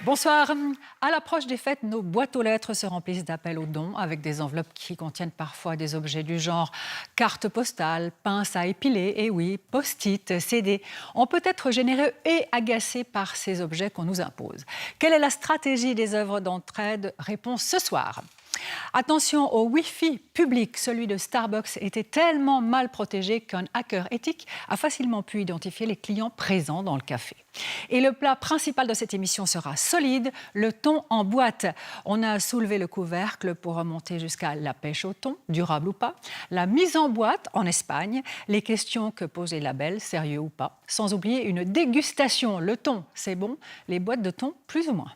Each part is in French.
Bonsoir. À l'approche des fêtes, nos boîtes aux lettres se remplissent d'appels aux dons avec des enveloppes qui contiennent parfois des objets du genre cartes postales, pinces à épiler et oui, post-it, CD. On peut être généreux et agacé par ces objets qu'on nous impose. Quelle est la stratégie des œuvres d'entraide? Réponse ce soir. Attention au Wi-Fi public, celui de Starbucks était tellement mal protégé qu'un hacker éthique a facilement pu identifier les clients présents dans le café. Et le plat principal de cette émission sera solide, le thon en boîte. On a soulevé le couvercle pour remonter jusqu'à la pêche au thon, durable ou pas, la mise en boîte en Espagne, les questions que posent les labels, sérieux ou pas, sans oublier une dégustation. Le thon, c'est bon, les boîtes de thon, plus ou moins.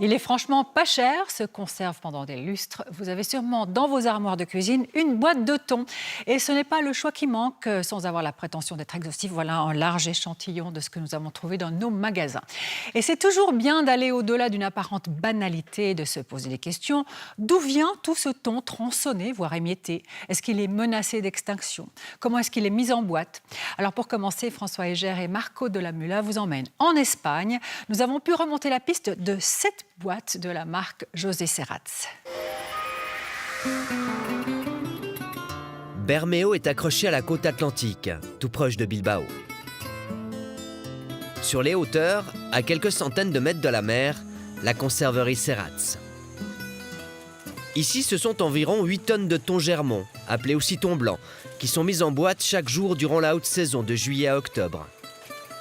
Il est franchement pas cher, se conserve pendant des lustres. Vous avez sûrement dans vos armoires de cuisine une boîte de thon. Et ce n'est pas le choix qui manque, sans avoir la prétention d'être exhaustif. Voilà un large échantillon de ce que nous avons trouvé dans nos magasins. Et c'est toujours bien d'aller au-delà d'une apparente banalité et de se poser des questions. D'où vient tout ce thon tronçonné, voire émietté? Est-ce qu'il est menacé d'extinction? Comment est-ce qu'il est mis en boîte? Alors pour commencer, François Heger et Marco de la Mula vous emmènent en Espagne. Nous avons pu remonter la piste de 7 boîte de la marque José Serrats. Bermeo est accroché à la côte atlantique, tout proche de Bilbao. Sur les hauteurs, à quelques centaines de mètres de la mer, la conserverie Serrats. Ici, ce sont environ 8 tonnes de thon germont, appelé aussi thon blanc, qui sont mises en boîte chaque jour durant la haute saison de juillet à octobre.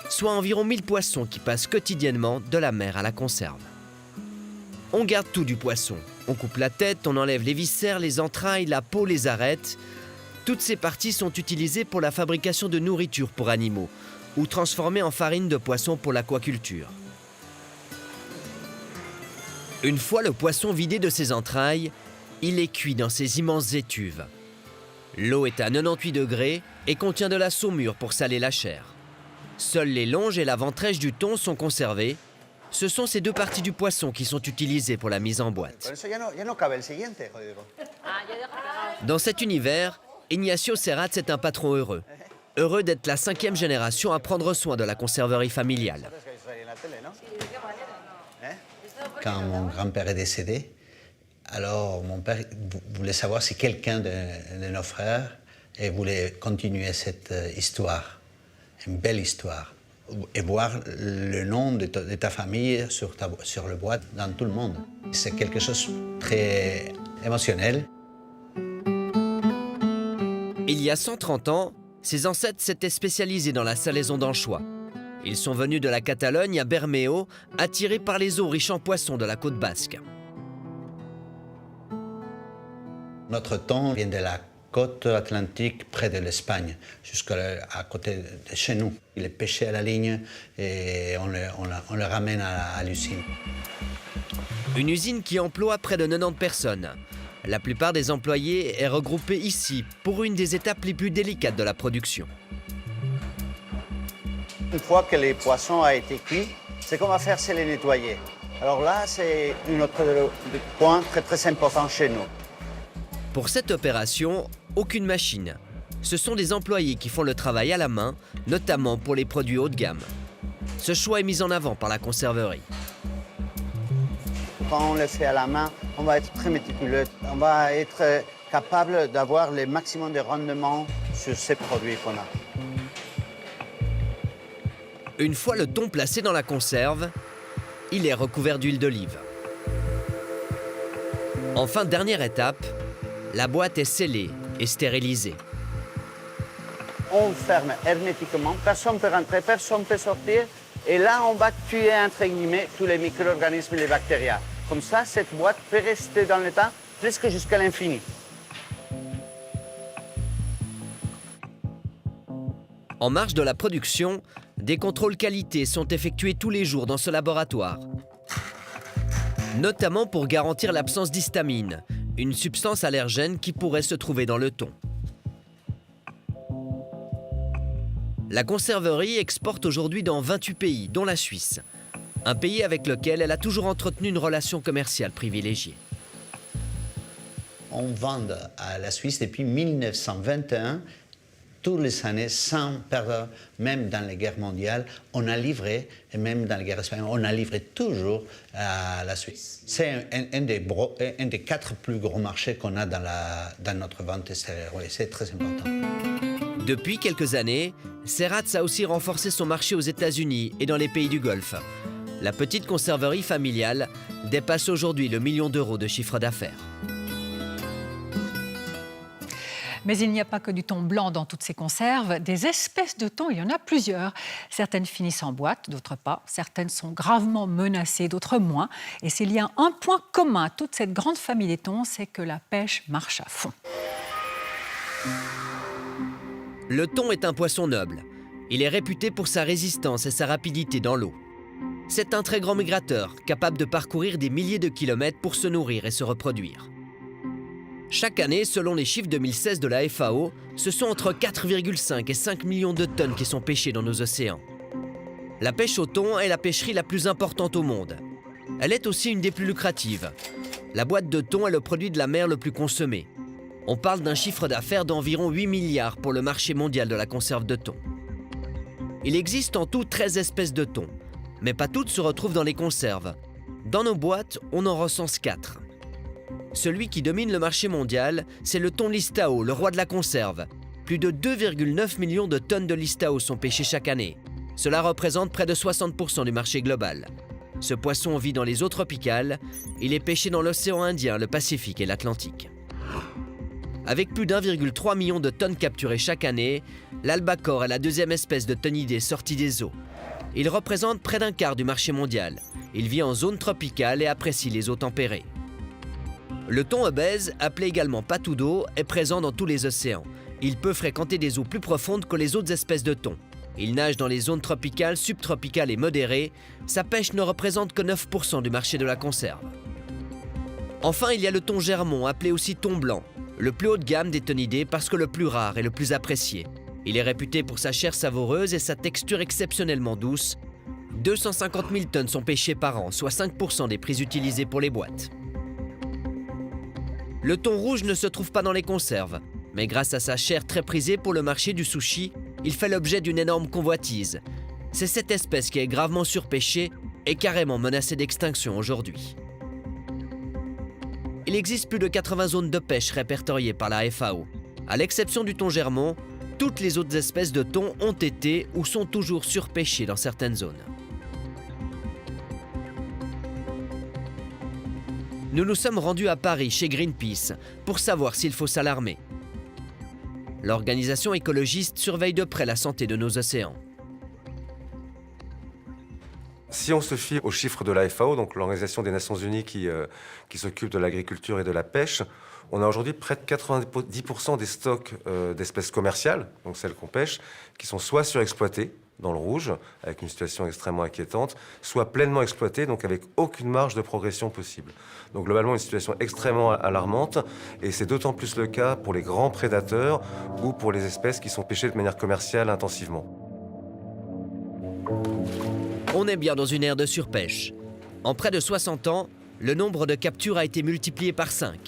Soit environ 1000 poissons qui passent quotidiennement de la mer à la conserve. On garde tout du poisson. On coupe la tête, on enlève les viscères, les entrailles, la peau, les arêtes. Toutes ces parties sont utilisées pour la fabrication de nourriture pour animaux ou transformées en farine de poisson pour l'aquaculture. Une fois le poisson vidé de ses entrailles, il est cuit dans ces immenses étuves. L'eau est à 98 degrés et contient de la saumure pour saler la chair. Seules les longes et la ventrèche du thon sont conservées. Ce sont ces deux parties du poisson qui sont utilisées pour la mise en boîte. Dans cet univers, Ignacio Serrats est un patron heureux. Heureux d'être la 5e génération à prendre soin de la conserverie familiale. Quand mon grand-père est décédé, alors mon père voulait savoir si quelqu'un de nos frères voulait continuer cette histoire, une belle histoire. Et voir le nom de ta famille sur le boîte dans tout le monde. C'est quelque chose de très émotionnel. Il y a 130 ans, ses ancêtres s'étaient spécialisés dans la salaison d'anchois. Ils sont venus de la Catalogne à Bermeo, attirés par les eaux riches en poissons de la côte basque. Notre thon vient de la côte atlantique près de l'Espagne, jusqu'à côté de chez nous. Il est pêché à la ligne et on le ramène à l'usine. Une usine qui emploie près de 90 personnes. La plupart des employés est regroupée ici pour une des étapes les plus délicates de la production. Une fois que les poissons ont été cuits, ce qu'on va faire, c'est les nettoyer. Alors là, c'est un autre point très important chez nous. Pour cette opération, aucune machine. Ce sont des employés qui font le travail à la main, notamment pour les produits haut de gamme. Ce choix est mis en avant par la conserverie. Quand on le fait à la main, on va être très méticuleux. On va être capable d'avoir le maximum de rendement sur ces produits qu'on a. Une fois le thon placé dans la conserve, il est recouvert d'huile d'olive. Enfin, dernière étape, la boîte est scellée et stérilisée. On ferme hermétiquement, personne ne peut rentrer, personne ne peut sortir. Et là, on va tuer, entre guillemets, tous les micro-organismes et les bactéries. Comme ça, cette boîte peut rester dans le temps presque jusqu'à l'infini. En marge de la production, des contrôles qualité sont effectués tous les jours dans ce laboratoire. Notamment pour garantir l'absence d'histamine, une substance allergène qui pourrait se trouver dans le thon. La conserverie exporte aujourd'hui dans 28 pays, dont la Suisse, un pays avec lequel elle a toujours entretenu une relation commerciale privilégiée. on vend à la Suisse depuis 1921. Toutes les années, sans perdre, même dans les guerres mondiales, on a livré, et même dans les guerres espagnoles, on a livré toujours à la Suisse. C'est un des 4 plus gros marchés qu'on a dans notre vente extérieure. Oui, c'est très important. Depuis quelques années, Serrat's a aussi renforcé son marché aux États-Unis et dans les pays du Golfe. La petite conserverie familiale dépasse aujourd'hui le 1 million d'euros de chiffre d'affaires. Mais il n'y a pas que du thon blanc dans toutes ces conserves. Des espèces de thon, il y en a plusieurs. Certaines finissent en boîte, d'autres pas. Certaines sont gravement menacées, d'autres moins. Et s'il y a un point commun à toute cette grande famille des thons, c'est que la pêche marche à fond. Le thon est un poisson noble. Il est réputé pour sa résistance et sa rapidité dans l'eau. C'est un très grand migrateur, capable de parcourir des milliers de kilomètres pour se nourrir et se reproduire. Chaque année, selon les chiffres 2016 de la FAO, ce sont entre 4,5 et 5 millions de tonnes qui sont pêchées dans nos océans. La pêche au thon est la pêcherie la plus importante au monde. Elle est aussi une des plus lucratives. La boîte de thon est le produit de la mer le plus consommé. On parle d'un chiffre d'affaires d'environ 8 milliards pour le marché mondial de la conserve de thon. Il existe en tout 13 espèces de thon, mais pas toutes se retrouvent dans les conserves. Dans nos boîtes, on en recense 4. Celui qui domine le marché mondial, c'est le thon listao, le roi de la conserve. Plus de 2,9 millions de tonnes de listao sont pêchées chaque année. Cela représente près de 60% du marché global. Ce poisson vit dans les eaux tropicales. Il est pêché dans l'océan Indien, le Pacifique et l'Atlantique. Avec plus d'1,3 million de tonnes capturées chaque année, l'albacore est la deuxième espèce de thonidé sortie des eaux. Il représente près d'un quart du marché mondial. Il vit en zone tropicale et apprécie les eaux tempérées. Le thon obèse, appelé également patou d'eau, est présent dans tous les océans. Il peut fréquenter des eaux plus profondes que les autres espèces de thon. Il nage dans les zones tropicales, subtropicales et modérées. Sa pêche ne représente que 9% du marché de la conserve. Enfin, il y a le thon germon, appelé aussi thon blanc, le plus haut de gamme des thonidés parce que le plus rare et le plus apprécié. Il est réputé pour sa chair savoureuse et sa texture exceptionnellement douce. 250 000 tonnes sont pêchées par an, soit 5% des prix utilisés pour les boîtes. Le thon rouge ne se trouve pas dans les conserves, mais grâce à sa chair très prisée pour le marché du sushi, il fait l'objet d'une énorme convoitise. C'est cette espèce qui est gravement surpêchée et carrément menacée d'extinction aujourd'hui. Il existe plus de 80 zones de pêche répertoriées par la FAO. À l'exception du thon germon, toutes les autres espèces de thon ont été ou sont toujours surpêchées dans certaines zones. Nous nous sommes rendus à Paris, chez Greenpeace, pour savoir s'il faut s'alarmer. L'organisation écologiste surveille de près la santé de nos océans. Si on se fie aux chiffres de la FAO, donc l'Organisation des Nations Unies qui s'occupe de l'agriculture et de la pêche, on a aujourd'hui près de 90% des stocks d'espèces commerciales, donc celles qu'on pêche, qui sont soit surexploitées, dans le rouge, avec une situation extrêmement inquiétante, soit pleinement exploitées, donc avec aucune marge de progression possible. Donc globalement, une situation extrêmement alarmante, et c'est d'autant plus le cas pour les grands prédateurs ou pour les espèces qui sont pêchées de manière commerciale intensivement. On est bien dans une ère de surpêche. En près de 60 ans, le nombre de captures a été multiplié par 5.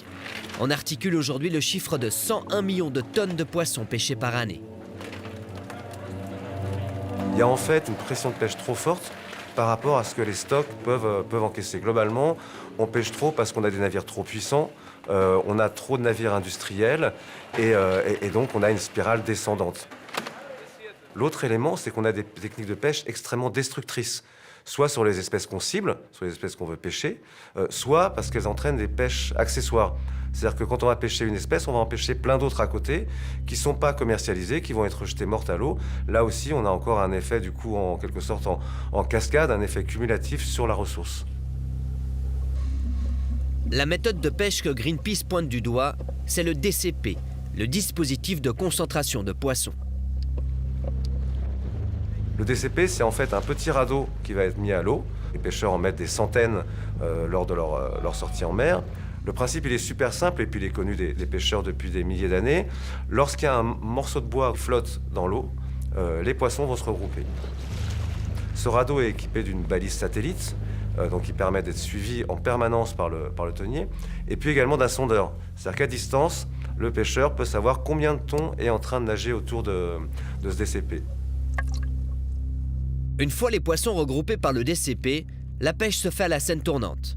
On articule aujourd'hui le chiffre de 101 millions de tonnes de poissons pêchés par année. Il y a en fait une pression de pêche trop forte par rapport à ce que les stocks peuvent encaisser. Globalement, on pêche trop parce qu'on a des navires trop puissants, on a trop de navires industriels et donc on a une spirale descendante. L'autre élément, c'est qu'on a des techniques de pêche extrêmement destructrices, soit sur les espèces qu'on cible, sur les espèces qu'on veut pêcher, soit parce qu'elles entraînent des pêches accessoires. C'est-à-dire que quand on va pêcher une espèce, on va en pêcher plein d'autres à côté qui ne sont pas commercialisées, qui vont être jetées mortes à l'eau. Là aussi, on a encore un effet, du coup, en quelque sorte en cascade, un effet cumulatif sur la ressource. La méthode de pêche que Greenpeace pointe du doigt, c'est le DCP, le dispositif de concentration de poissons. Le DCP, c'est en fait un petit radeau qui va être mis à l'eau. Les pêcheurs en mettent des centaines lors de leur sortie en mer. Le principe, il est super simple et puis il est connu des pêcheurs depuis des milliers d'années. Lorsqu'il y a un morceau de bois qui flotte dans l'eau, les poissons vont se regrouper. Ce radeau est équipé d'une balise satellite donc qui permet d'être suivi en permanence par le tonnier, et puis également d'un sondeur. C'est-à-dire qu'à distance, le pêcheur peut savoir combien de thon est en train de nager autour de ce DCP. Une fois les poissons regroupés par le DCP, la pêche se fait à la scène tournante.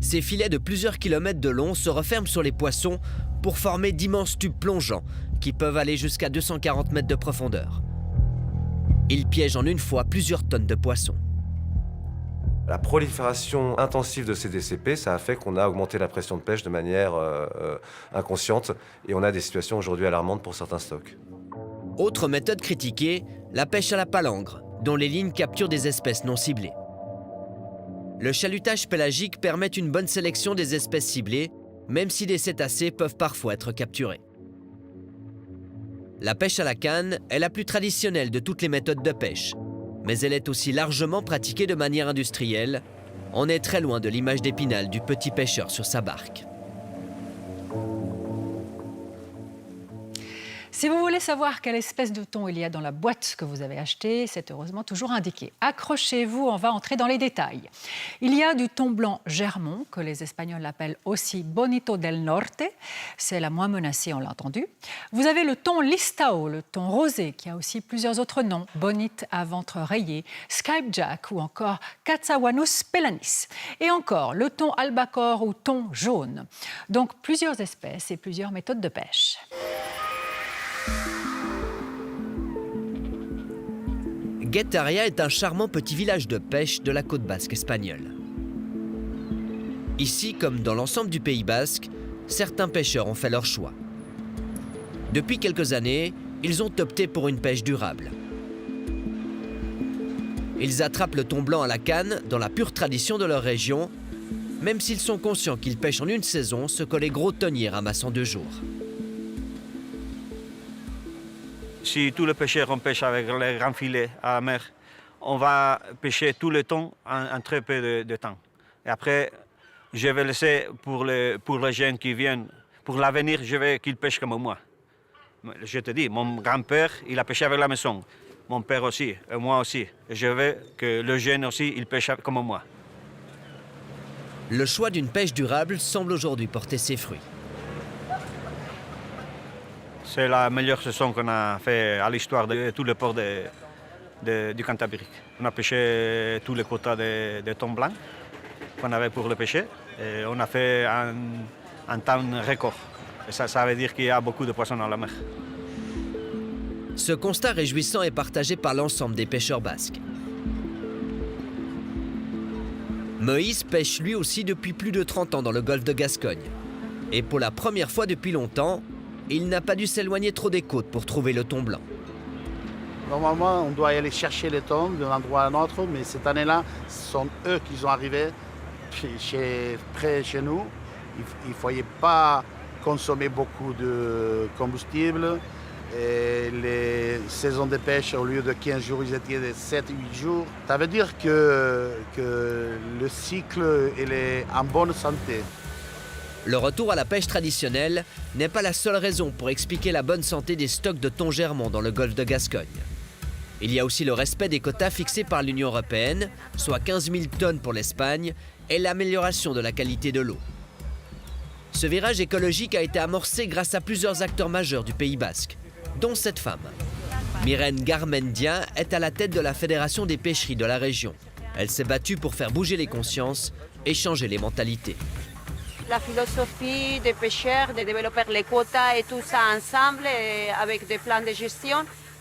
Ces filets de plusieurs kilomètres de long se referment sur les poissons pour former d'immenses tubes plongeants qui peuvent aller jusqu'à 240 mètres de profondeur. Ils piègent en une fois plusieurs tonnes de poissons. La prolifération intensive de ces DCP, ça a fait qu'on a augmenté la pression de pêche de manière inconsciente et on a des situations aujourd'hui alarmantes pour certains stocks. Autre méthode critiquée, la pêche à la palangre, dont les lignes capturent des espèces non ciblées. Le chalutage pélagique permet une bonne sélection des espèces ciblées, même si des cétacés peuvent parfois être capturés. La pêche à la canne est la plus traditionnelle de toutes les méthodes de pêche, mais elle est aussi largement pratiquée de manière industrielle. On est très loin de l'image d'Épinal du petit pêcheur sur sa barque. Si vous voulez savoir quelle espèce de thon il y a dans la boîte que vous avez achetée, c'est heureusement toujours indiqué. Accrochez-vous, on va entrer dans les détails. Il y a du thon blanc Germont, que les Espagnols appellent aussi Bonito del Norte. C'est la moins menacée, on l'a entendu. Vous avez le thon Listao, le thon rosé, qui a aussi plusieurs autres noms. Bonite à ventre rayé, Skipjack ou encore Katsawanus pelanis. Et encore, le thon albacore ou thon jaune. Donc plusieurs espèces et plusieurs méthodes de pêche. Guetaria est un charmant petit village de pêche de la côte basque espagnole. Ici, comme dans l'ensemble du Pays basque, certains pêcheurs ont fait leur choix. Depuis quelques années, ils ont opté pour une pêche durable. Ils attrapent le thon blanc à la canne dans la pure tradition de leur région, même s'ils sont conscients qu'ils pêchent en une saison ce que les gros tonniers ramassent en 2 jours. Si tous les pêcheurs on pêche avec les grands filets à la mer, on va pêcher tout le thon en très peu de temps. Et après, je vais laisser pour les jeunes qui viennent, pour l'avenir, je veux qu'ils pêchent comme moi. Je te dis, mon grand-père, il a pêché avec la maison. Mon père aussi, et moi aussi. Je veux que le jeune aussi, il pêche comme moi. Le choix d'une pêche durable semble aujourd'hui porter ses fruits. C'est la meilleure saison qu'on a fait à l'histoire de tous les ports du Cantabrique. On a pêché tous les quotas de thon blanc qu'on avait pour le pêcher. Et on a fait un temps record. Et ça veut dire qu'il y a beaucoup de poissons dans la mer. Ce constat réjouissant est partagé par l'ensemble des pêcheurs basques. Moïse pêche lui aussi depuis plus de 30 ans dans le golfe de Gascogne. Et pour la première fois depuis longtemps, il n'a pas dû s'éloigner trop des côtes pour trouver le thon blanc. Normalement, on doit aller chercher les thons d'un endroit à un autre, mais cette année-là, ce sont eux qui sont arrivés près de chez nous. Il ne fallait pas consommer beaucoup de combustible. Et les saisons de pêche, au lieu de 15 jours, ils étaient de 7-8 jours. Ça veut dire que le cycle il est en bonne santé. Le retour à la pêche traditionnelle n'est pas la seule raison pour expliquer la bonne santé des stocks de thon Germont dans le golfe de Gascogne. Il y a aussi le respect des quotas fixés par l'Union européenne, soit 15 000 tonnes pour l'Espagne, et l'amélioration de la qualité de l'eau. Ce virage écologique a été amorcé grâce à plusieurs acteurs majeurs du Pays basque, dont cette femme. Myrène Garmendia est à la tête de la Fédération des pêcheries de la région. Elle s'est battue pour faire bouger les consciences et changer les mentalités. La philosophie des pêcheurs, de développer les quotas et tout ça ensemble avec des plans de gestion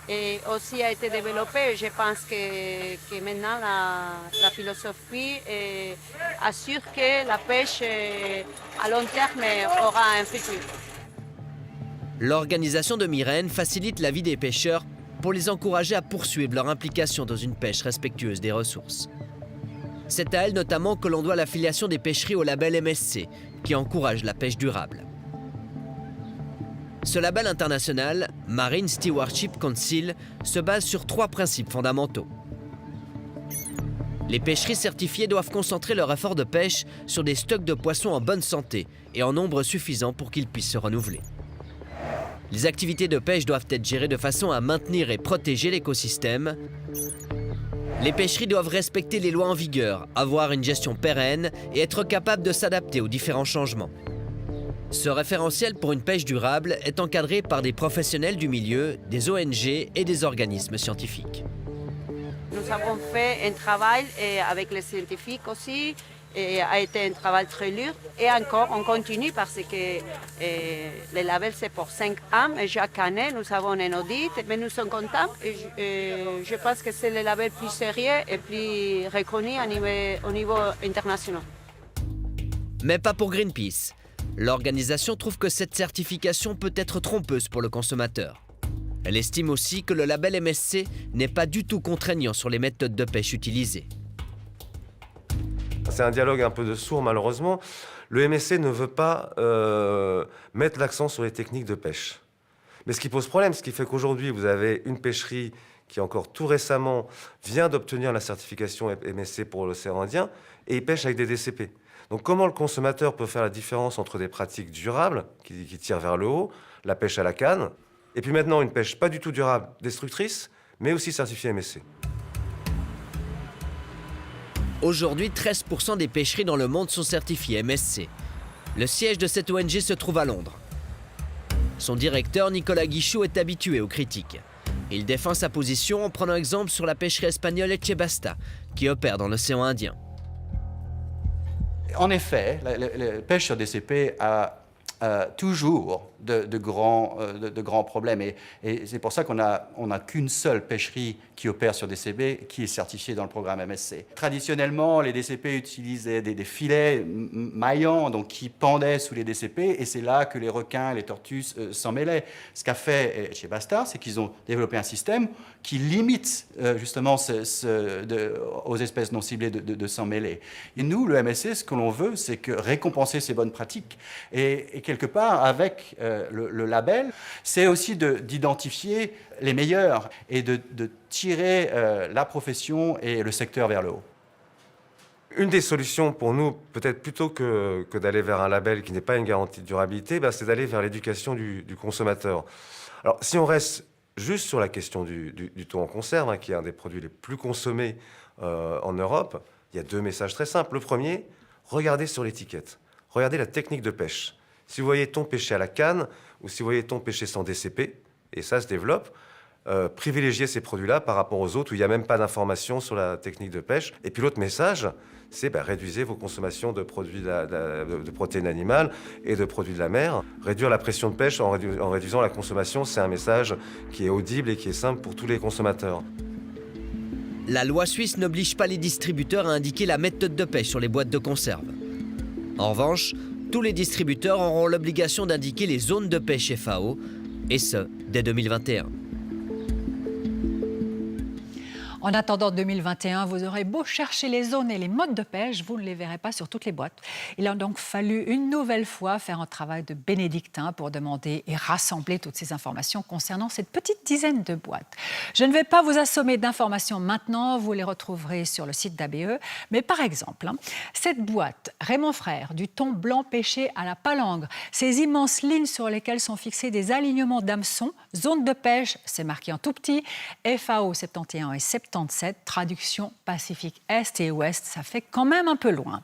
et aussi a été développée. Je pense que maintenant la philosophie assure que la pêche à long terme aura un futur. L'organisation de Myrène facilite la vie des pêcheurs pour les encourager à poursuivre leur implication dans une pêche respectueuse des ressources. C'est à elle notamment que l'on doit l'affiliation des pêcheries au label MSC, qui encourage la pêche durable. Ce label international, Marine Stewardship Council, se base sur 3 principes fondamentaux. Les pêcheries certifiées doivent concentrer leur effort de pêche sur des stocks de poissons en bonne santé et en nombre suffisant pour qu'ils puissent se renouveler. Les activités de pêche doivent être gérées de façon à maintenir et protéger l'écosystème. Les pêcheries doivent respecter les lois en vigueur, avoir une gestion pérenne et être capables de s'adapter aux différents changements. Ce référentiel pour une pêche durable est encadré par des professionnels du milieu, des ONG et des organismes scientifiques. Nous avons fait un travail avec les scientifiques aussi, et a été un travail très dur. Et encore, on continue parce que le label c'est pour 5 ans et chaque année nous avons un audit, mais nous sommes contents et je pense que c'est le label plus sérieux et plus reconnu au niveau international. Mais pas pour Greenpeace. L'organisation trouve que cette certification peut être trompeuse pour le consommateur. Elle estime aussi que le label MSC n'est pas du tout contraignant sur les méthodes de pêche utilisées. C'est un dialogue un peu de sourds, malheureusement. Le MSC ne veut pas mettre l'accent sur les techniques de pêche. Mais ce qui pose problème, ce qui fait qu'aujourd'hui, vous avez une pêcherie qui, encore tout récemment, vient d'obtenir la certification MSC pour l'océan Indien, et ils pêchent avec des DCP. Donc comment le consommateur peut faire la différence entre des pratiques durables, qui tirent vers le haut, la pêche à la canne, et puis maintenant une pêche pas du tout durable, destructrice, mais aussi certifiée MSC. Aujourd'hui, 13% des pêcheries dans le monde sont certifiées MSC. Le siège de cette ONG se trouve à Londres. Son directeur, Nicolas Guichot, est habitué aux critiques. Il défend sa position en prenant exemple sur la pêcherie espagnole Echebasta, qui opère dans l'océan Indien. En effet, la pêche sur DCP a toujours de grands problèmes. Et c'est pour ça qu'on n'a qu'une seule pêcherie qui opère sur DCP qui est certifiée dans le programme MSC. Traditionnellement, les DCP utilisaient des filets maillants donc, qui pendaient sous les DCP et c'est là que les requins et les tortues s'en mêlaient. Ce qu'a fait Echebasta, c'est qu'ils ont développé un système qui limite justement aux espèces non ciblées de s'en mêler. Et nous, le MSC, ce que l'on veut, c'est que récompenser ces bonnes pratiques. Et quelque part, avec le label, c'est aussi d'identifier les meilleurs et de tirer la profession et le secteur vers le haut. Une des solutions pour nous, peut-être plutôt que d'aller vers un label qui n'est pas une garantie de durabilité, c'est d'aller vers l'éducation du consommateur. Alors, si on reste juste sur la question du thon en conserve, qui est un des produits les plus consommés en Europe, il y a 2 messages très simples. Le premier, regardez sur l'étiquette. Regardez la technique de pêche. Si vous voyez thon pêché à la canne ou si vous voyez thon pêché sans DCP, et ça se développe, privilégiez ces produits-là par rapport aux autres où il n'y a même pas d'informations sur la technique de pêche. Et puis l'autre message, c'est réduisez vos consommations de produits de protéines animales et de produits de la mer. Réduire la pression de pêche en réduisant la consommation, c'est un message qui est audible et qui est simple pour tous les consommateurs. La loi suisse n'oblige pas les distributeurs à indiquer la méthode de pêche sur les boîtes de conserve. En revanche, tous les distributeurs auront l'obligation d'indiquer les zones de pêche FAO, et ce, dès 2021. En attendant 2021, vous aurez beau chercher les zones et les modes de pêche, vous ne les verrez pas sur toutes les boîtes. Il a donc fallu une nouvelle fois faire un travail de bénédictin pour demander et rassembler toutes ces informations concernant cette petite dizaine de boîtes. Je ne vais pas vous assommer d'informations maintenant, vous les retrouverez sur le site d'ABE. Mais par exemple, cette boîte Raymond Frères, du thon blanc pêché à la palangre, ces immenses lignes sur lesquelles sont fixés des alignements d'hameçons, zone de pêche, c'est marqué en tout petit, FAO 71 et 77, traduction Pacifique Est et Ouest, ça fait quand même un peu loin.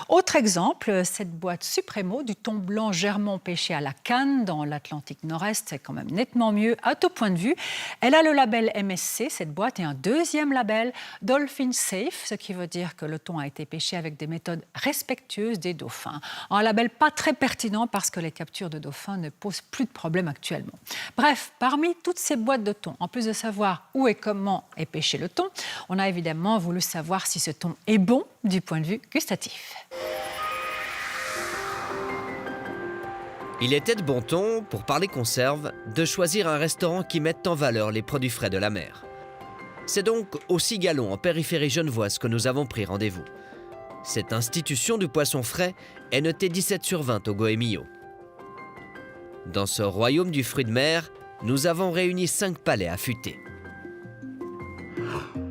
Autre exemple, cette boîte Supremo du thon blanc germont pêché à la canne dans l'Atlantique Nord-Est, c'est quand même nettement mieux à tout point de vue. Elle a le label MSC, cette boîte, et un deuxième label Dolphin Safe, ce qui veut dire que le thon a été pêché avec des méthodes respectueuses des dauphins. Un label pas très pertinent parce que les captures de dauphins ne posent plus de problème actuellement. Bref, parmi toutes ces boîtes de thon, en plus de savoir où et comment est pêché le thon, on a évidemment voulu savoir si ce thon est bon du point de vue gustatif. Il était de bon ton, pour parler conserve, de choisir un restaurant qui mette en valeur les produits frais de la mer. C'est donc au Cigallon, en périphérie genevoise, que nous avons pris rendez-vous. Cette institution du poisson frais est notée 17 sur 20 au Goemio. Dans ce royaume du fruit de mer, nous avons réuni 5 palais affûtés.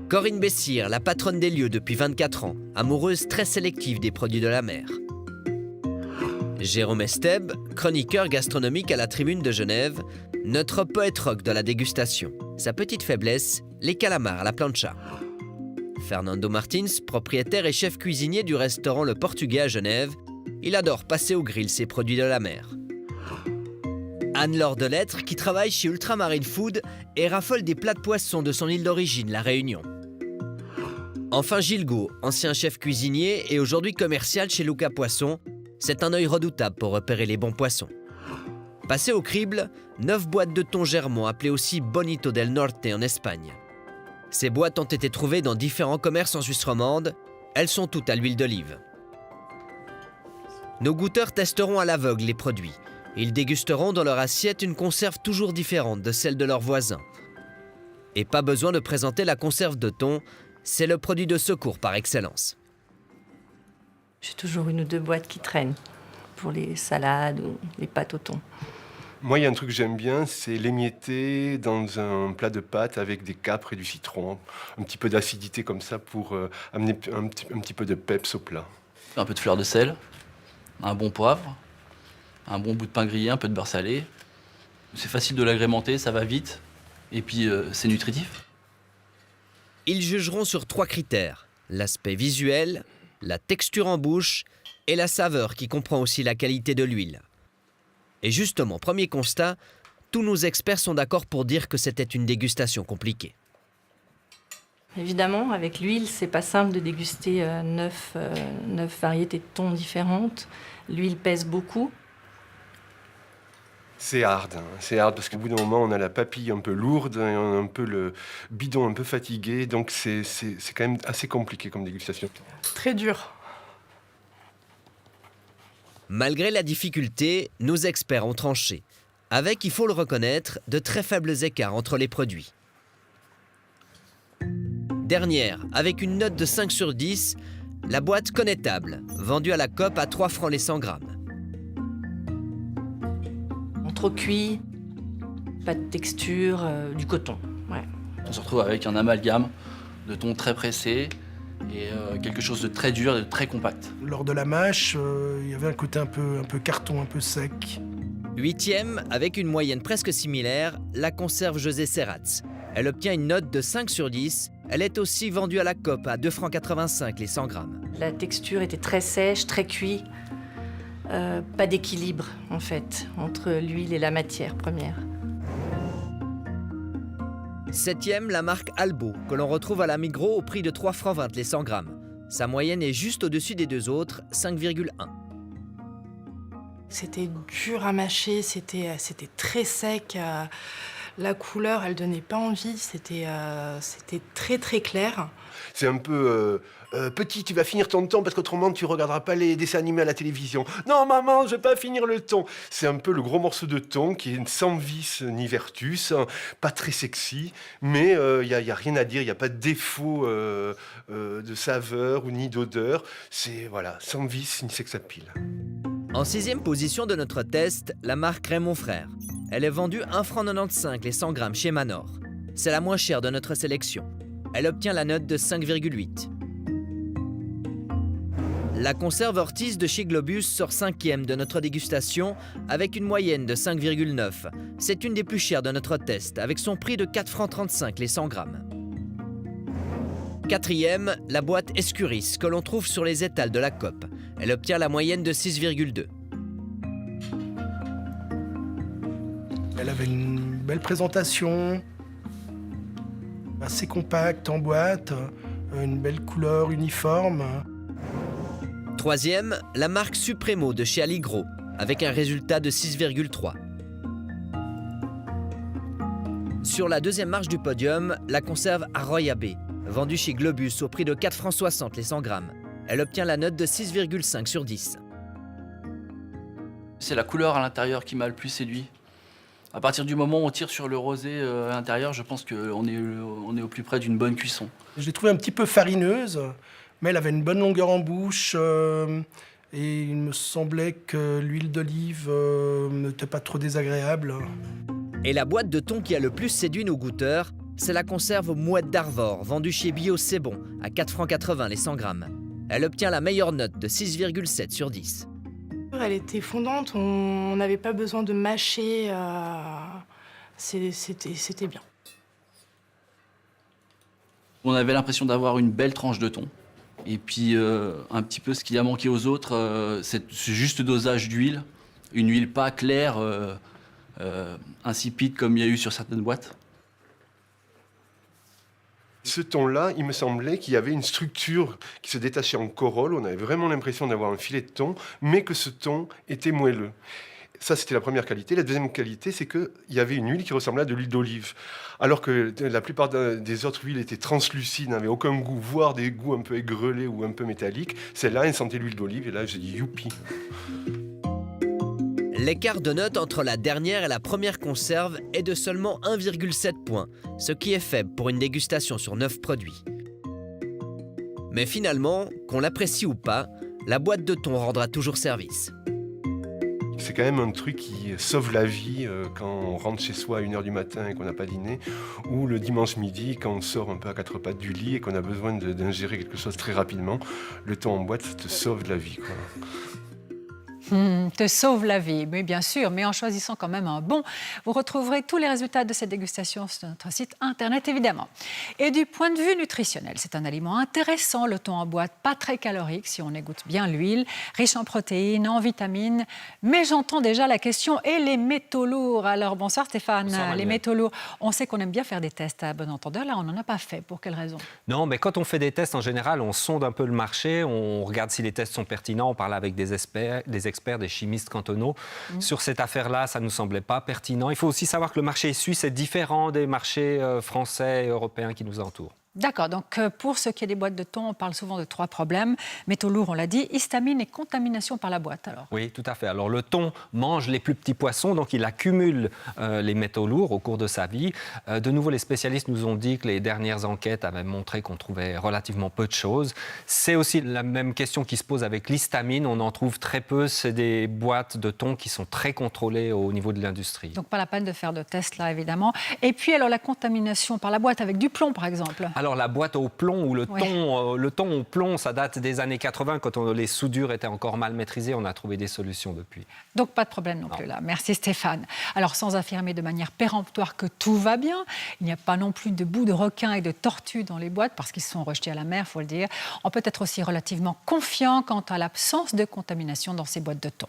Corinne Bessire, la patronne des lieux depuis 24 ans, amoureuse très sélective des produits de la mer. Jérôme Esteb, chroniqueur gastronomique à la Tribune de Genève, notre poète rock de la dégustation. Sa petite faiblesse, les calamars à la plancha. Fernando Martins, propriétaire et chef cuisinier du restaurant Le Portugais à Genève, il adore passer au grill ses produits de la mer. Anne-Laure Delettre, qui travaille chez Ultramarine Food et raffole des plats de poisson de son île d'origine, La Réunion. Enfin Gilles Gault, ancien chef cuisinier et aujourd'hui commercial chez Luca Poisson, c'est un œil redoutable pour repérer les bons poissons. Passé au crible, 9 boîtes de thon germont appelées aussi Bonito del Norte en Espagne. Ces boîtes ont été trouvées dans différents commerces en Suisse romande. Elles sont toutes à l'huile d'olive. Nos goûteurs testeront à l'aveugle les produits. Ils dégusteront dans leur assiette une conserve toujours différente de celle de leurs voisins. Et pas besoin de présenter la conserve de thon, c'est le produit de secours par excellence. J'ai toujours 1 ou 2 boîtes qui traînent pour les salades ou les pâtes au thon. Moi, il y a un truc que j'aime bien, c'est l'émietter dans un plat de pâtes avec des capres et du citron. Un petit peu d'acidité comme ça pour amener un petit peu de peps au plat. Un peu de fleur de sel, un bon poivre, un bon bout de pain grillé, un peu de beurre salé. C'est facile de l'agrémenter, ça va vite. Et puis, c'est nutritif. Ils jugeront sur 3 critères, l'aspect visuel, la texture en bouche et la saveur qui comprend aussi la qualité de l'huile. Et justement, premier constat, tous nos experts sont d'accord pour dire que c'était une dégustation compliquée. Évidemment, avec l'huile, c'est pas simple de déguster 9 variétés de thon différentes. L'huile pèse beaucoup. C'est hard parce qu'au bout d'un moment, on a la papille un peu lourde, et on a un peu le bidon un peu fatigué, donc c'est quand même assez compliqué comme dégustation. Très dur. Malgré la difficulté, nos experts ont tranché, avec, il faut le reconnaître, de très faibles écarts entre les produits. Dernière, avec une note de 5 sur 10, la boîte connétable, vendue à la COP à 3 francs les 100 grammes. Trop cuit, pas de texture, du coton. Ouais. On se retrouve avec un amalgame de thon très pressé et quelque chose de très dur et de très compact. Lors de la mâche, il y avait un côté un peu carton, un peu sec. 8e, avec une moyenne presque similaire, la conserve José Serratz. Elle obtient une note de 5 sur 10. Elle est aussi vendue à la COP à 2,85 francs les 100 grammes. La texture était très sèche, très cuite. Pas d'équilibre, en fait, entre l'huile et la matière première. 7e, la marque Albo, que l'on retrouve à la Migros au prix de 3,20 francs les 100 grammes. Sa moyenne est juste au-dessus des 2 autres, 5,1. C'était dur à mâcher, c'était très sec. La couleur, elle donnait pas envie, c'était très très clair. C'est un peu petit, tu vas finir ton thon parce qu'autrement tu regarderas pas les dessins animés à la télévision. Non maman, je vais pas finir le thon. C'est un peu le gros morceau de thon qui est sans vice ni vertus, hein, pas très sexy, mais y a rien à dire, il y a pas de défaut de saveur ou ni d'odeur. C'est voilà, sans vice ni sex appeal. En 6e position de notre test, la marque Raymond Frères. Elle est vendue 1,95 francs les 100 grammes chez Manor. C'est la moins chère de notre sélection. Elle obtient la note de 5,8. La conserve Ortiz de chez Globus sort 5e de notre dégustation avec une moyenne de 5,9. C'est une des plus chères de notre test avec son prix de 4,35 francs les 100 grammes. 4e, la boîte Escuris que l'on trouve sur les étals de la COP. Elle obtient la moyenne de 6,2. Elle avait une belle présentation, assez compacte en boîte, une belle couleur uniforme. 3e, la marque Supremo de chez Aligro, avec un résultat de 6,3. Sur la 2e marche du podium, la conserve Arroyo B, vendue chez Globus au prix de 4,60 francs les 100 grammes. Elle obtient la note de 6,5 sur 10. C'est la couleur à l'intérieur qui m'a le plus séduit. À partir du moment où on tire sur le rosé à l'intérieur, je pense qu'on est au plus près d'une bonne cuisson. Je l'ai trouvée un petit peu farineuse, mais elle avait une bonne longueur en bouche et il me semblait que l'huile d'olive n'était pas trop désagréable. Et la boîte de thon qui a le plus séduit nos goûteurs, c'est la conserve Mouette d'Arvor, vendue chez Bio C'est Bon, à 4,80 francs les 100 grammes. Elle obtient la meilleure note de 6,7 sur 10. Elle était fondante, on n'avait pas besoin de mâcher, c'était bien. On avait l'impression d'avoir une belle tranche de thon. Et puis, un petit peu ce qui a manqué aux autres, c'est ce juste dosage d'huile. Une huile pas claire, insipide comme il y a eu sur certaines boîtes. Ce thon-là, il me semblait qu'il y avait une structure qui se détachait en corolle. On avait vraiment l'impression d'avoir un filet de thon, mais que ce thon était moelleux. Ça, c'était la première qualité. La deuxième qualité, c'est qu'il y avait une huile qui ressemblait à de l'huile d'olive. Alors que la plupart des autres huiles étaient translucides, n'avaient aucun goût, voire des goûts un peu aigrelés ou un peu métalliques. Celle-là, elle sentait l'huile d'olive, et là, j'ai dit youpi. L'écart de note entre la dernière et la première conserve est de seulement 1,7 points, ce qui est faible pour une dégustation sur 9 produits. Mais finalement, qu'on l'apprécie ou pas, la boîte de thon rendra toujours service. C'est quand même un truc qui sauve la vie quand on rentre chez soi à 1h du matin et qu'on n'a pas dîné, ou le dimanche midi quand on sort un peu à quatre pattes du lit et qu'on a besoin d'ingérer quelque chose très rapidement. Le thon en boîte, ça te sauve la vie, quoi. Te sauve la vie, oui bien sûr, mais en choisissant quand même un bon. Vous retrouverez tous les résultats de cette dégustation sur notre site internet évidemment. Et du point de vue nutritionnel, c'est un aliment intéressant, le thon en boîte, pas très calorique si on égoutte bien l'huile, riche en protéines, en vitamines. Mais j'entends déjà la question, et les métaux lourds? Alors bonsoir Stéphane, bonsoir, les métaux lourds. On sait qu'on aime bien faire des tests à bon entendeur, là on n'en a pas fait, pour quelle raison? Non, mais quand on fait des tests, en général, on sonde un peu le marché, on regarde si les tests sont pertinents, on parle avec des experts, des chimistes cantonaux. Sur cette affaire-là, ça ne nous semblait pas pertinent. Il faut aussi savoir que le marché suisse est différent des marchés français et européens qui nous entourent. D'accord, donc pour ce qui est des boîtes de thon, on parle souvent de 3 problèmes. Métaux lourds, on l'a dit, histamine et contamination par la boîte alors. Oui, tout à fait. Alors le thon mange les plus petits poissons, donc il accumule les métaux lourds au cours de sa vie. De nouveau, les spécialistes nous ont dit que les dernières enquêtes avaient montré qu'on trouvait relativement peu de choses. C'est aussi la même question qui se pose avec l'histamine. On en trouve très peu. C'est des boîtes de thon qui sont très contrôlées au niveau de l'industrie. Donc pas la peine de faire de tests là, évidemment. Et puis alors la contamination par la boîte avec du plomb, par exemple. Alors la boîte au plomb ou le thon au plomb, ça date des années 80 quand les soudures étaient encore mal maîtrisées. On a trouvé des solutions depuis. Donc pas de problème non plus là. Merci Stéphane. Alors sans affirmer de manière péremptoire que tout va bien, il n'y a pas non plus de bouts de requins et de tortues dans les boîtes parce qu'ils sont rejetés à la mer, il faut le dire. On peut être aussi relativement confiant quant à l'absence de contamination dans ces boîtes de thon.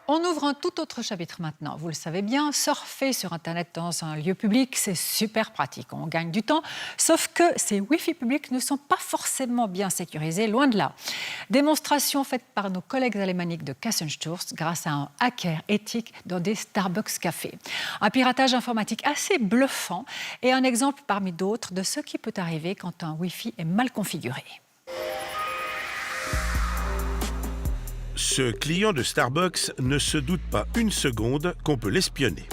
On ouvre un tout autre chapitre maintenant. Vous le savez bien, surfer sur Internet dans un lieu public, c'est super pratique. On gagne du temps, sauf que ces Wi-Fi publics ne sont pas forcément bien sécurisés, loin de là. Démonstration faite par nos collègues alémaniques de Kassensturz grâce à un hacker éthique dans des Starbucks cafés. Un piratage informatique assez bluffant et un exemple parmi d'autres de ce qui peut arriver quand un Wi-Fi est mal configuré. Ce client de Starbucks ne se doute pas une seconde qu'on peut l'espionner.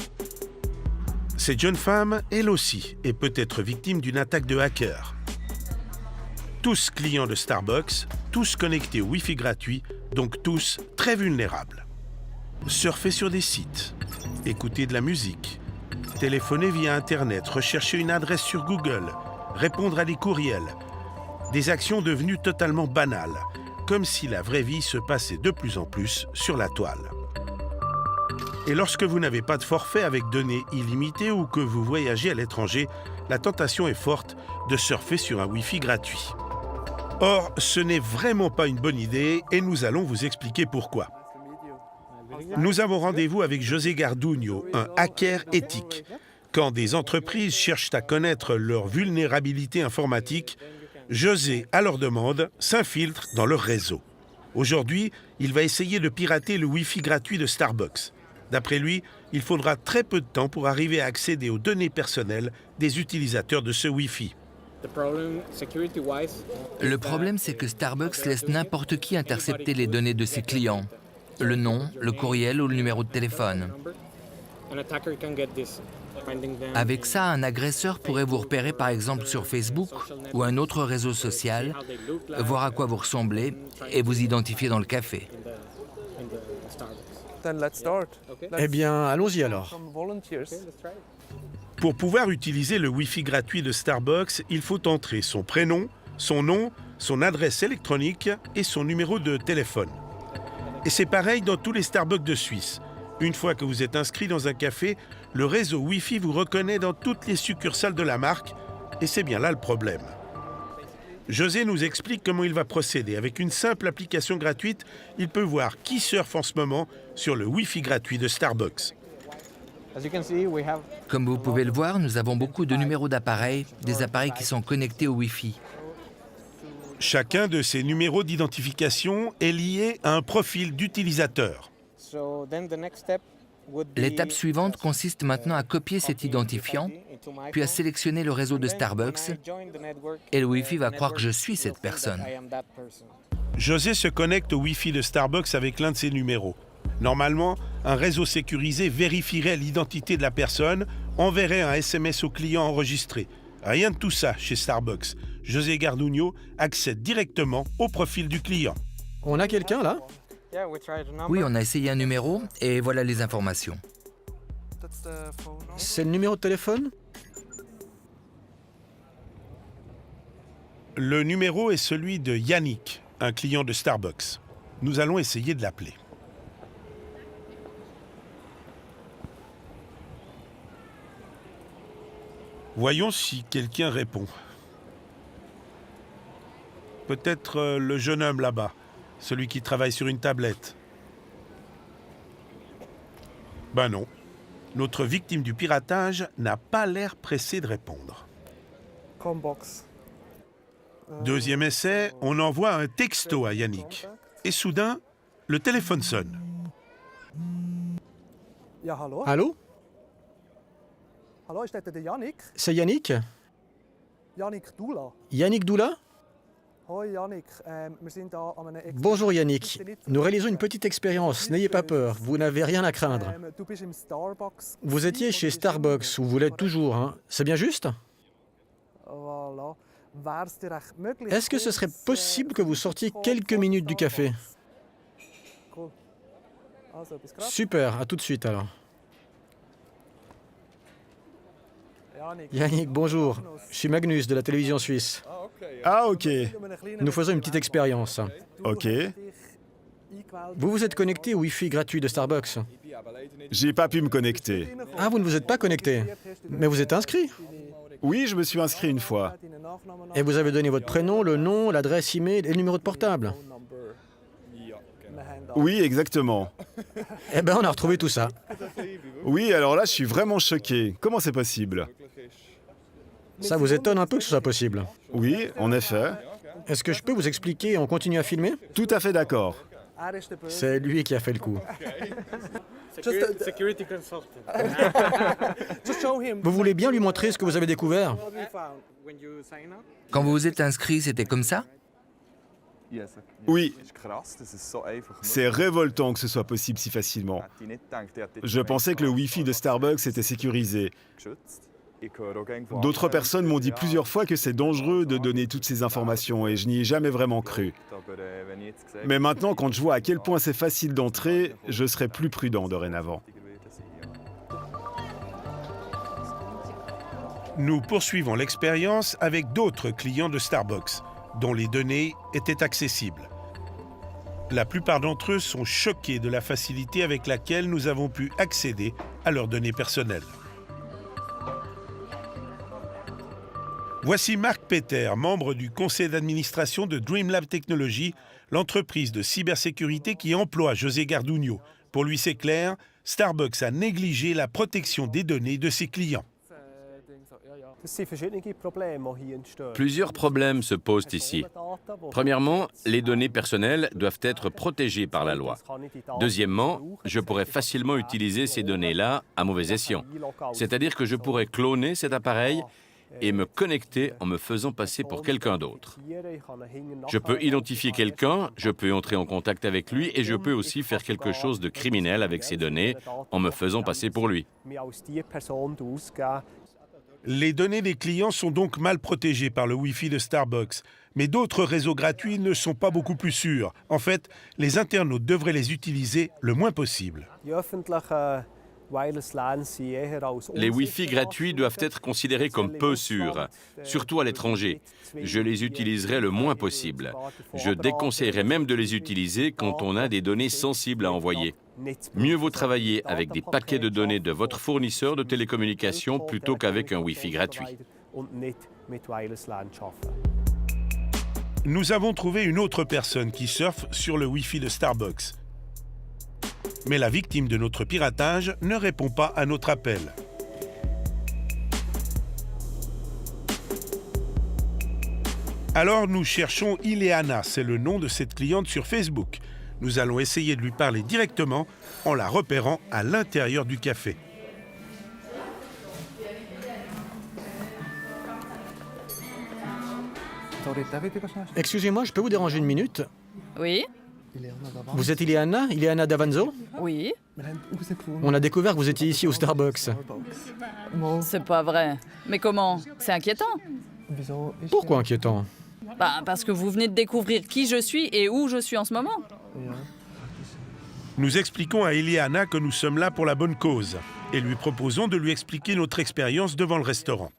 Cette jeune femme, elle aussi, est peut-être victime d'une attaque de hacker. Tous clients de Starbucks, tous connectés au Wi-Fi gratuit, donc tous très vulnérables. Surfer sur des sites, écouter de la musique, téléphoner via Internet, rechercher une adresse sur Google, répondre à des courriels. Des actions devenues totalement banales, comme si la vraie vie se passait de plus en plus sur la toile. Et lorsque vous n'avez pas de forfait avec données illimitées ou que vous voyagez à l'étranger, la tentation est forte de surfer sur un Wi-Fi gratuit. Or, ce n'est vraiment pas une bonne idée et nous allons vous expliquer pourquoi. Nous avons rendez-vous avec José Garduño, un hacker éthique. Quand des entreprises cherchent à connaître leur vulnérabilité informatique, José, à leur demande, s'infiltre dans leur réseau. Aujourd'hui, il va essayer de pirater le Wi-Fi gratuit de Starbucks. D'après lui, il faudra très peu de temps pour arriver à accéder aux données personnelles des utilisateurs de ce Wi-Fi. Le problème, c'est que Starbucks laisse n'importe qui intercepter les données de ses clients. Le nom, le courriel ou le numéro de téléphone. Avec ça, un agresseur pourrait vous repérer par exemple sur Facebook ou un autre réseau social, voir à quoi vous ressemblez et vous identifier dans le café. Eh bien, allons-y alors. Pour pouvoir utiliser le Wi-Fi gratuit de Starbucks, il faut entrer son prénom, son nom, son adresse électronique et son numéro de téléphone. Et c'est pareil dans tous les Starbucks de Suisse. Une fois que vous êtes inscrit dans un café, le réseau Wi-Fi vous reconnaît dans toutes les succursales de la marque, et c'est bien là le problème. José nous explique comment il va procéder. Avec une simple application gratuite, il peut voir qui surfe en ce moment sur le Wi-Fi gratuit de Starbucks. Comme vous pouvez le voir, nous avons beaucoup de numéros d'appareils, des appareils qui sont connectés au Wi-Fi. Chacun de ces numéros d'identification est lié à un profil d'utilisateur. L'étape suivante consiste maintenant à copier cet identifiant, puis à sélectionner le réseau de Starbucks, et le Wi-Fi va croire que je suis cette personne. José se connecte au Wi-Fi de Starbucks avec l'un de ses numéros. Normalement, un réseau sécurisé vérifierait l'identité de la personne, enverrait un SMS au client enregistré. Rien de tout ça chez Starbucks. José Garduño accède directement au profil du client. On a quelqu'un là? Oui, on a essayé un numéro et voilà les informations. C'est le numéro de téléphone? Le numéro est celui de Yannick, un client de Starbucks. Nous allons essayer de l'appeler. Voyons si quelqu'un répond. Peut-être le jeune homme là-bas, celui qui travaille sur une tablette. Ben non, notre victime du piratage n'a pas l'air pressé de répondre. Deuxième essai, on envoie un texto à Yannick. Et soudain, le téléphone sonne. Allô? C'est Yannick? Yannick Doula? Bonjour Yannick, nous réalisons une petite expérience, n'ayez pas peur, vous n'avez rien à craindre. Vous étiez chez Starbucks, où vous l'êtes toujours, hein? C'est bien juste? Est-ce que ce serait possible que vous sortiez quelques minutes du café? Super, à tout de suite alors. Yannick, bonjour. Je suis Magnus de la télévision suisse. Ah, ok. Nous faisons une petite expérience. Ok. Vous vous êtes connecté au Wi-Fi gratuit de Starbucks. J'ai pas pu me connecter. Ah, vous ne vous êtes pas connecté? Mais vous êtes inscrit? Oui, je me suis inscrit une fois. Et vous avez donné votre prénom, le nom, l'adresse email et le numéro de portable? Oui, exactement. Eh bien, on a retrouvé tout ça. Oui, alors là, je suis vraiment choqué. Comment c'est possible? Ça vous étonne un peu que ce soit possible? Oui, en effet. Est-ce que je peux vous expliquer et on continue à filmer? Tout à fait d'accord. C'est lui qui a fait le coup. Vous voulez bien lui montrer ce que vous avez découvert? Quand vous vous êtes inscrit, c'était comme ça? Oui. C'est révoltant que ce soit possible si facilement. Je pensais que le Wi-Fi de Starbucks était sécurisé. D'autres personnes m'ont dit plusieurs fois que c'est dangereux de donner toutes ces informations et je n'y ai jamais vraiment cru. Mais maintenant, quand je vois à quel point c'est facile d'entrer, je serai plus prudent dorénavant. Nous poursuivons l'expérience avec d'autres clients de Starbucks, dont les données étaient accessibles. La plupart d'entre eux sont choqués de la facilité avec laquelle nous avons pu accéder à leurs données personnelles. Voici Marc Peter, membre du conseil d'administration de DreamLab Technologies, l'entreprise de cybersécurité qui emploie José Garduño. Pour lui, c'est clair, Starbucks a négligé la protection des données de ses clients. Plusieurs problèmes se posent ici. Premièrement, les données personnelles doivent être protégées par la loi. Deuxièmement, je pourrais facilement utiliser ces données-là à mauvais escient. C'est-à-dire que je pourrais cloner cet appareil et me connecter en me faisant passer pour quelqu'un d'autre. Je peux identifier quelqu'un, je peux entrer en contact avec lui et je peux aussi faire quelque chose de criminel avec ces données en me faisant passer pour lui. Les données des clients sont donc mal protégées par le Wi-Fi de Starbucks, mais d'autres réseaux gratuits ne sont pas beaucoup plus sûrs. En fait, les internautes devraient les utiliser le moins possible. Les Wi-Fi gratuits doivent être considérés comme peu sûrs, surtout à l'étranger. Je les utiliserai le moins possible. Je déconseillerais même de les utiliser quand on a des données sensibles à envoyer. Mieux vaut travailler avec des paquets de données de votre fournisseur de télécommunications plutôt qu'avec un Wi-Fi gratuit. Nous avons trouvé une autre personne qui surfe sur le Wi-Fi de Starbucks. Mais la victime de notre piratage ne répond pas à notre appel. Alors nous cherchons Ileana, c'est le nom de cette cliente sur Facebook. Nous allons essayer de lui parler directement en la repérant à l'intérieur du café. Excusez-moi, je peux vous déranger une minute? Oui. Vous êtes Ileana? Ileana Davanzo? Oui. On a découvert que vous étiez ici au Starbucks. C'est pas vrai. Mais comment? C'est inquiétant. Pourquoi inquiétant? Parce que vous venez de découvrir qui je suis et où je suis en ce moment. Nous expliquons à Ileana que nous sommes là pour la bonne cause et lui proposons de lui expliquer notre expérience devant le restaurant.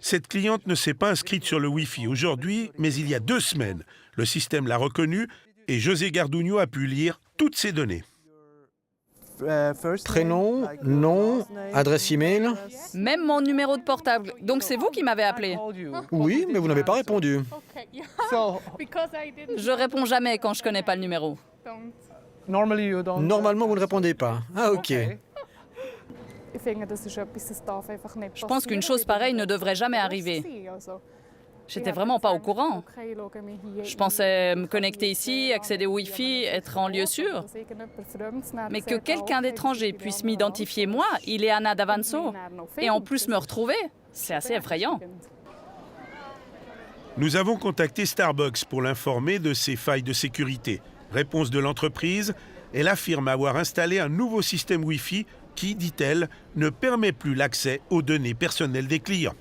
Cette cliente ne s'est pas inscrite sur le Wi-Fi aujourd'hui, mais il y a 2 semaines. Le système l'a reconnue et José Garduño a pu lire toutes ses données. Prénom, nom, adresse email. Même mon numéro de portable. Donc c'est vous qui m'avez appelé. Oui, mais vous n'avez pas répondu. Je réponds jamais quand je connais pas le numéro. Normalement, vous ne répondez pas. Ah, ok. Je pense qu'une chose pareille ne devrait jamais arriver. J'étais vraiment pas au courant. Je pensais me connecter ici, accéder au Wi-Fi, être en lieu sûr. Mais que quelqu'un d'étranger puisse m'identifier moi, Ileana Davanzo, et en plus me retrouver, c'est assez effrayant. Nous avons contacté Starbucks pour l'informer de ces failles de sécurité. Réponse de l'entreprise, elle affirme avoir installé un nouveau système Wi-Fi qui, dit-elle, ne permet plus l'accès aux données personnelles des clients.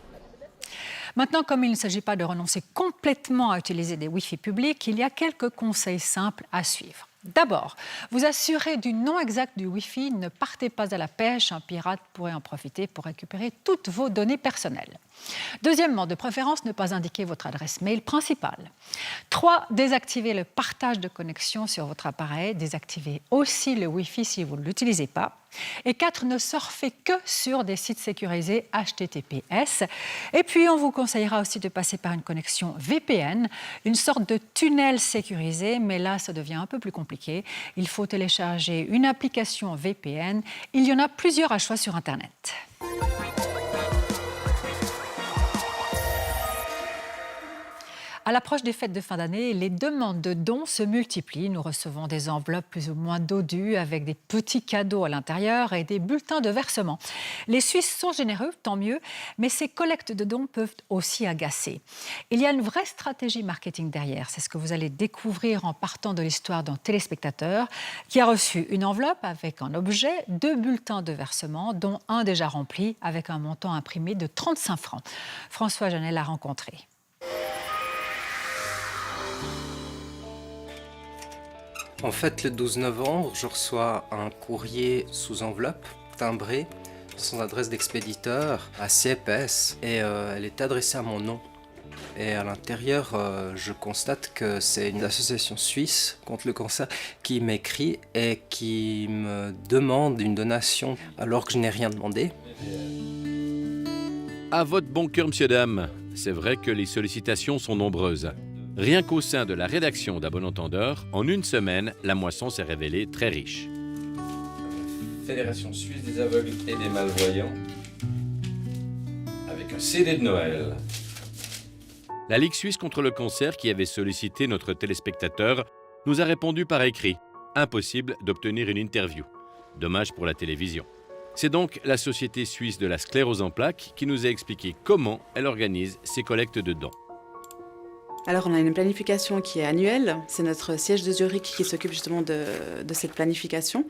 Maintenant, comme il ne s'agit pas de renoncer complètement à utiliser des Wi-Fi publics, il y a quelques conseils simples à suivre. D'abord, vous assurez du nom exact du Wi-Fi, ne partez pas à la pêche, un pirate pourrait en profiter pour récupérer toutes vos données personnelles. Deuxièmement, de préférence, ne pas indiquer votre adresse mail principale. 3, désactivez le partage de connexion sur votre appareil, désactivez aussi le Wi-Fi si vous ne l'utilisez pas. Et 4, ne surfez que sur des sites sécurisés HTTPS. Et puis, on vous conseillera aussi de passer par une connexion VPN, une sorte de tunnel sécurisé, mais là, ça devient un peu plus compliqué. Il faut télécharger une application VPN. Il y en a plusieurs à choix sur Internet. À l'approche des fêtes de fin d'année, les demandes de dons se multiplient. Nous recevons des enveloppes plus ou moins dodues avec des petits cadeaux à l'intérieur et des bulletins de versement. Les Suisses sont généreux, tant mieux, mais ces collectes de dons peuvent aussi agacer. Il y a une vraie stratégie marketing derrière. C'est ce que vous allez découvrir en partant de l'histoire d'un téléspectateur qui a reçu une enveloppe avec un objet, 2 bulletins de versement, dont un déjà rempli avec un montant imprimé de 35 francs. François Jeannet l'a rencontré. En fait, le 12 novembre, je reçois un courrier sous enveloppe, timbré, sans adresse d'expéditeur, assez épaisse, et elle est adressée à mon nom. Et à l'intérieur, je constate que c'est une association suisse contre le cancer qui m'écrit et qui me demande une donation alors que je n'ai rien demandé. À votre bon cœur, monsieur, dame. C'est vrai que les sollicitations sont nombreuses. Rien qu'au sein de la rédaction d'À bon entendeur, en une semaine, la moisson s'est révélée très riche. Fédération suisse des aveugles et des malvoyants, avec un CD de Noël. La Ligue suisse contre le cancer, qui avait sollicité notre téléspectateur, nous a répondu par écrit. Impossible d'obtenir une interview. Dommage pour la télévision. C'est donc la Société suisse de la sclérose en plaques qui nous a expliqué comment elle organise ses collectes de dons. Alors on a une planification qui est annuelle, c'est notre siège de Zurich qui s'occupe justement de cette planification.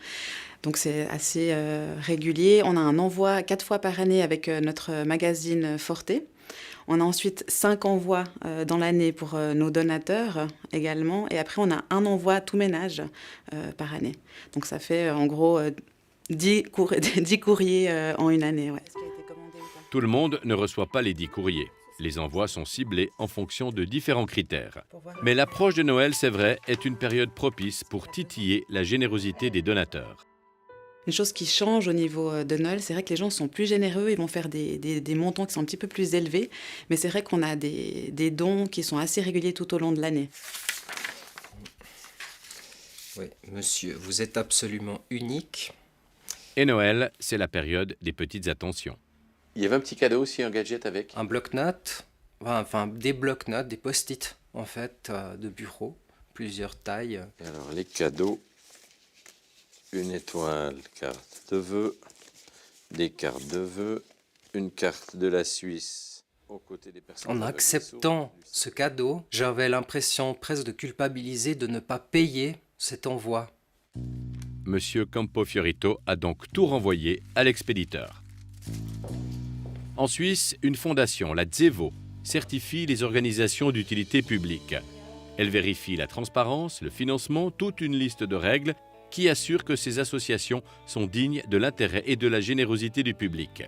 Donc c'est assez régulier. On a un envoi 4 fois par année avec notre magazine Forte. On a ensuite 5 envois dans l'année pour nos donateurs également. Et après on a un envoi tout ménage par année. Donc ça fait en gros 10 courriers en une année, ouais. Tout le monde ne reçoit pas les 10 courriers. Les envois sont ciblés en fonction de différents critères. Mais l'approche de Noël, c'est vrai, est une période propice pour titiller la générosité des donateurs. Une chose qui change au niveau de Noël, c'est vrai que les gens sont plus généreux, ils vont faire des montants qui sont un petit peu plus élevés, mais c'est vrai qu'on a des dons qui sont assez réguliers tout au long de l'année. Oui, monsieur, vous êtes absolument unique. Et Noël, c'est la période des petites attentions. Il y avait un petit cadeau aussi, un gadget avec. Un bloc-notes, enfin des bloc-notes, des post-it en fait, de bureau, plusieurs tailles. Et alors les cadeaux, une étoile, carte de vœux, des cartes de vœux, une carte de la Suisse aux côtés des personnes. En acceptant ce cadeau, j'avais l'impression presque de culpabiliser de ne pas payer cet envoi. Monsieur Campofiorito a donc tout renvoyé à l'expéditeur. En Suisse, une fondation, la Zevo, certifie les organisations d'utilité publique. Elle vérifie la transparence, le financement, toute une liste de règles qui assurent que ces associations sont dignes de l'intérêt et de la générosité du public.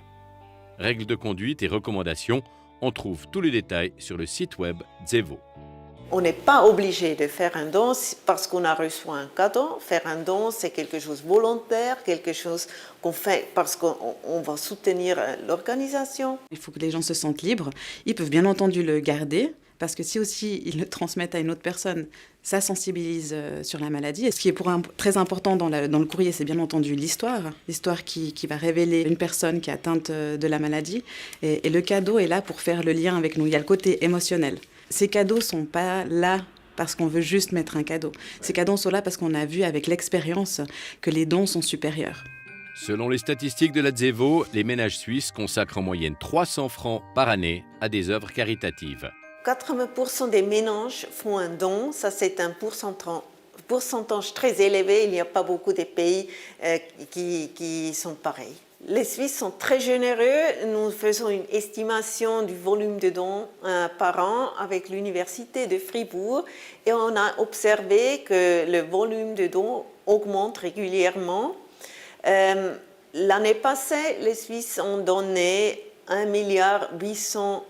Règles de conduite et recommandations, on trouve tous les détails sur le site web Zevo. On n'est pas obligé de faire un don parce qu'on a reçu un cadeau. Faire un don, c'est quelque chose de volontaire, quelque chose qu'on fait parce qu'on va soutenir l'organisation. Il faut que les gens se sentent libres. Ils peuvent bien entendu le garder, parce que si aussi ils le transmettent à une autre personne, ça sensibilise sur la maladie. Et ce qui est très important dans le courrier, c'est bien entendu l'histoire qui va révéler une personne qui est atteinte de la maladie. Et le cadeau est là pour faire le lien avec nous. Il y a le côté émotionnel. Ces cadeaux ne sont pas là parce qu'on veut juste mettre un cadeau. Ces cadeaux sont là parce qu'on a vu avec l'expérience que les dons sont supérieurs. Selon les statistiques de la Zevo, les ménages suisses consacrent en moyenne 300 francs par année à des œuvres caritatives. 80% des ménages font un don, ça c'est un pourcentage très élevé. Il n'y a pas beaucoup de pays qui sont pareils. Les Suisses sont très généreux. Nous faisons une estimation du volume de dons par an avec l'Université de Fribourg et on a observé que le volume de dons augmente régulièrement. L'année passée, les Suisses ont donné 1,8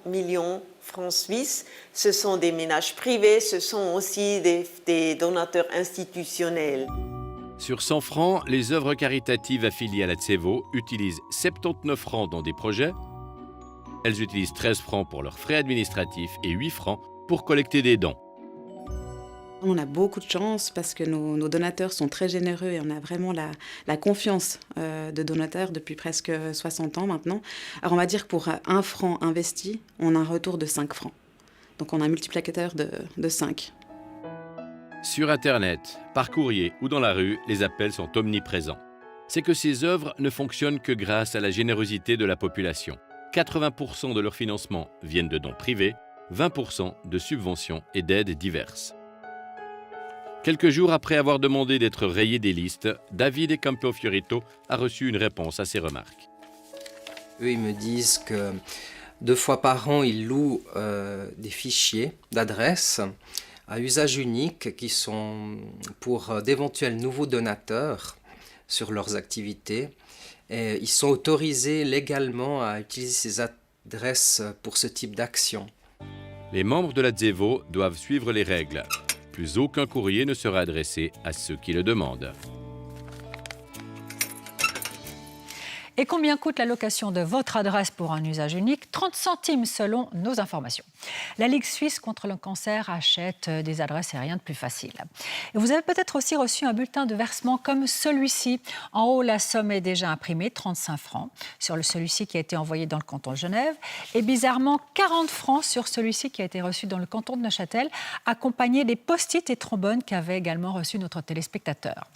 milliard francs suisses. Ce sont des ménages privés, ce sont aussi des donateurs institutionnels. Sur 100 francs, les œuvres caritatives affiliées à la Zevo utilisent 79 francs dans des projets. Elles utilisent 13 francs pour leurs frais administratifs et 8 francs pour collecter des dons. On a beaucoup de chance parce que nos donateurs sont très généreux et on a vraiment la confiance de donateurs depuis presque 60 ans maintenant. Alors on va dire que pour 1 franc investi, on a un retour de 5 francs. Donc on a un multiplicateur de 5. Sur Internet, par courrier ou dans la rue, les appels sont omniprésents. C'est que ces œuvres ne fonctionnent que grâce à la générosité de la population. 80% de leur financement viennent de dons privés, 20% de subventions et d'aides diverses. Quelques jours après avoir demandé d'être rayé des listes, David Campofiorito a reçu une réponse à ses remarques. Eux, ils me disent que 2 fois par an, ils louent des fichiers d'adresses à usage unique qui sont pour d'éventuels nouveaux donateurs sur leurs activités. Et ils sont autorisés légalement à utiliser ces adresses pour ce type d'action. Les membres de la Zevo doivent suivre les règles. Plus aucun courrier ne sera adressé à ceux qui le demandent. Et combien coûte la location de votre adresse pour un usage unique? 30 centimes selon nos informations. La Ligue suisse contre le cancer achète des adresses et rien de plus facile. Et vous avez peut-être aussi reçu un bulletin de versement comme celui-ci. En haut, la somme est déjà imprimée, 35 francs, sur celui-ci qui a été envoyé dans le canton de Genève. Et bizarrement, 40 francs sur celui-ci qui a été reçu dans le canton de Neuchâtel, accompagné des post-it et trombones qu'avait également reçu notre téléspectateur.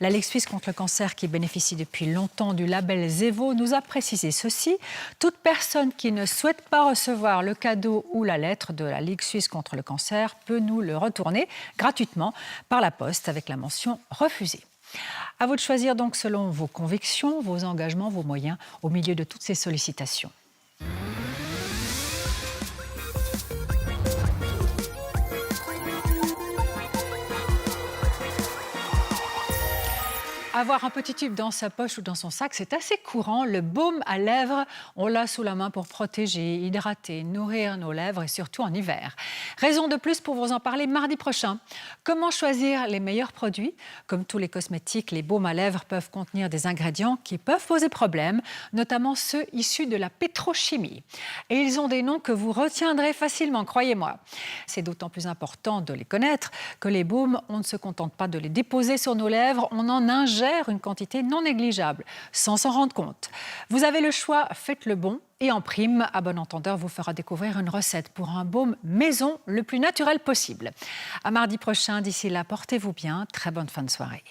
La Ligue suisse contre le cancer, qui bénéficie depuis longtemps du label Zevo, nous a précisé ceci. Toute personne qui ne souhaite pas recevoir le cadeau ou la lettre de la Ligue suisse contre le cancer peut nous le retourner gratuitement par la poste avec la mention « Refusé ». À vous de choisir donc selon vos convictions, vos engagements, vos moyens au milieu de toutes ces sollicitations. Avoir un petit tube dans sa poche ou dans son sac, c'est assez courant. Le baume à lèvres, on l'a sous la main pour protéger, hydrater, nourrir nos lèvres et surtout en hiver. Raison de plus pour vous en parler mardi prochain. Comment choisir les meilleurs produits? Comme tous les cosmétiques, les baumes à lèvres peuvent contenir des ingrédients qui peuvent poser problème, notamment ceux issus de la pétrochimie. Et ils ont des noms que vous retiendrez facilement, croyez-moi. C'est d'autant plus important de les connaître que les baumes, on ne se contente pas de les déposer sur nos lèvres, on en ingère une quantité non négligeable, sans s'en rendre compte. Vous avez le choix, faites le bon. Et en prime, à bon entendeur, vous fera découvrir une recette pour un baume maison le plus naturel possible. À mardi prochain, d'ici là, portez-vous bien. Très bonne fin de soirée.